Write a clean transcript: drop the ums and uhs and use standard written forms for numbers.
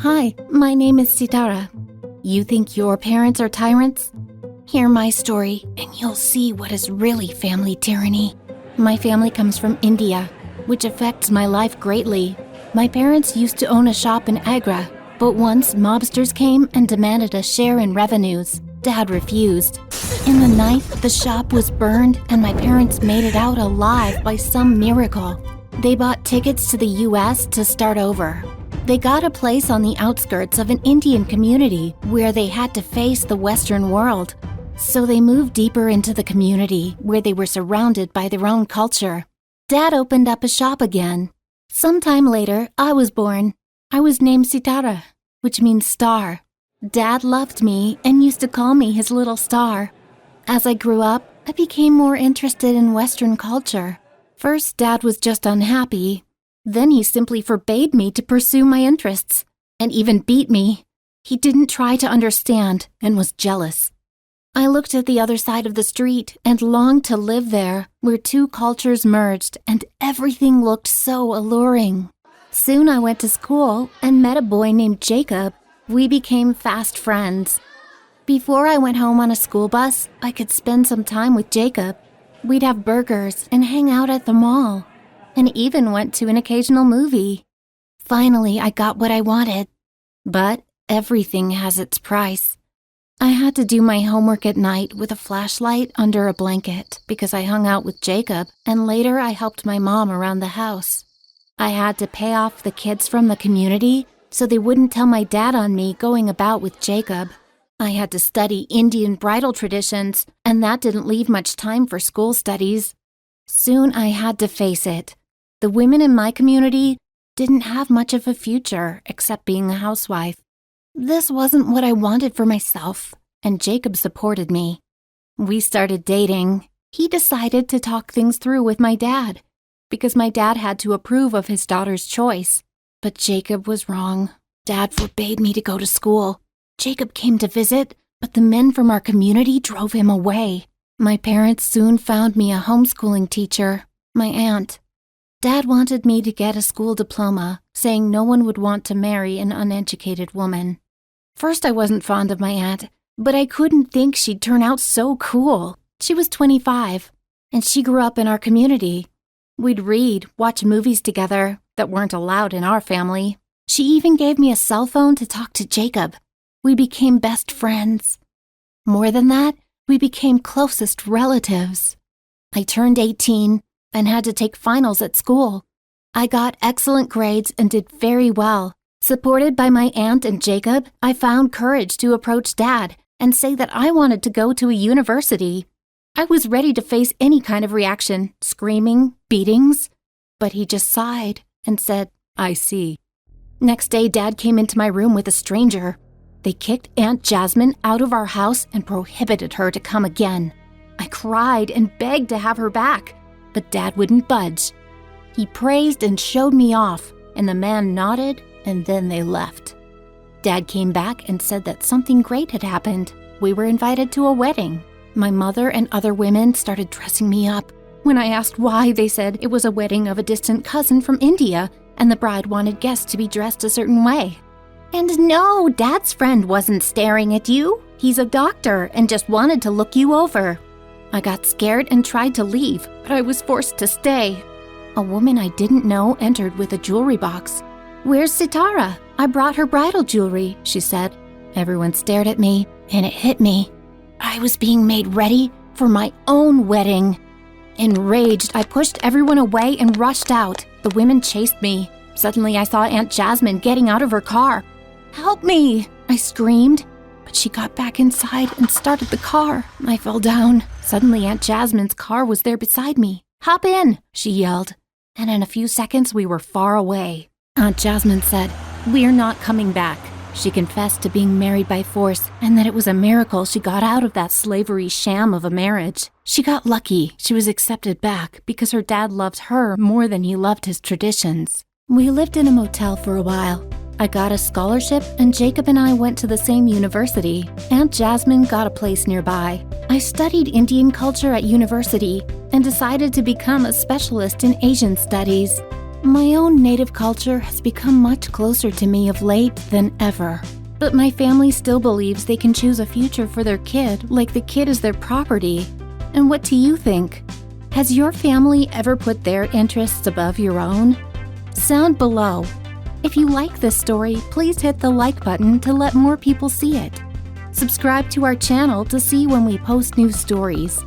Hi, my name is Sitara. You think your parents are tyrants? Hear my story and you'll see what is really family tyranny. My family comes from India, which affects my life greatly. My parents used to own a shop in Agra, but once mobsters came and demanded a share in revenues. Dad refused. In the night, the shop was burned and my parents made it out alive by some miracle. They bought tickets to the US to start over. They got a place on the outskirts of an Indian community where they had to face the Western world. So they moved deeper into the community where they were surrounded by their own culture. Dad opened up a shop again. Sometime later, I was born. I was named Sitara, which means star. Dad loved me and used to call me his little star. As I grew up, I became more interested in Western culture. First, Dad was just unhappy. Then he simply forbade me to pursue my interests, and even beat me. He didn't try to understand and was jealous. I looked at the other side of the street and longed to live there, where two cultures merged and everything looked so alluring. Soon I went to school and met a boy named Jacob. We became fast friends. Before I went home on a school bus, I could spend some time with Jacob. We'd have burgers and hang out at the mall, and even went to an occasional movie. Finally, I got what I wanted. But everything has its price. I had to do my homework at night with a flashlight under a blanket because I hung out with Jacob, and later I helped my mom around the house. I had to pay off the kids from the community so they wouldn't tell my dad on me going about with Jacob. I had to study Indian bridal traditions, and that didn't leave much time for school studies. Soon I had to face it. The women in my community didn't have much of a future except being a housewife. This wasn't what I wanted for myself, and Jacob supported me. We started dating. He decided to talk things through with my dad, because my dad had to approve of his daughter's choice. But Jacob was wrong. Dad forbade me to go to school. Jacob came to visit, but the men from our community drove him away. My parents soon found me a homeschooling teacher, my aunt. Dad wanted me to get a school diploma, saying no one would want to marry an uneducated woman. First, I wasn't fond of my aunt, but I couldn't think she'd turn out so cool. She was 25, and she grew up in our community. We'd read, watch movies together that weren't allowed in our family. She even gave me a cell phone to talk to Jacob. We became best friends. More than that, we became closest relatives. I turned 18 and had to take finals at school. I got excellent grades and did very well. Supported by my aunt and Jacob, I found courage to approach Dad and say that I wanted to go to a university. I was ready to face any kind of reaction, screaming, beatings, but he just sighed and said, "I see." Next day, Dad came into my room with a stranger. They kicked Aunt Jasmine out of our house and prohibited her to come again. I cried and begged to have her back, but Dad wouldn't budge. He praised and showed me off, and the man nodded, and then they left. Dad came back and said that something great had happened. We were invited to a wedding. My mother and other women started dressing me up. When I asked why, they said it was a wedding of a distant cousin from India, and the bride wanted guests to be dressed a certain way. And no, Dad's friend wasn't staring at you. He's a doctor and just wanted to look you over. I got scared and tried to leave, but I was forced to stay. A woman I didn't know entered with a jewelry box. "Where's Sitara? I brought her bridal jewelry," she said. Everyone stared at me, and it hit me. I was being made ready for my own wedding. Enraged, I pushed everyone away and rushed out. The women chased me. Suddenly, I saw Aunt Jasmine getting out of her car. "Help me!" I screamed, but she got back inside and started the car. I fell down. Suddenly, Aunt Jasmine's car was there beside me. "Hop in," she yelled, and in a few seconds, we were far away. Aunt Jasmine said, "We're not coming back." She confessed to being married by force and that it was a miracle she got out of that slavery sham of a marriage. She got lucky. She was accepted back because her dad loved her more than he loved his traditions. We lived in a motel for a while. I got a scholarship and Jacob and I went to the same university. Aunt Jasmine got a place nearby. I studied Indian culture at university and decided to become a specialist in Asian studies. My own native culture has become much closer to me of late than ever. But my family still believes they can choose a future for their kid like the kid is their property. And what do you think? Has your family ever put their interests above your own? Sound below. If you like this story, please hit the like button to let more people see it. Subscribe to our channel to see when we post new stories.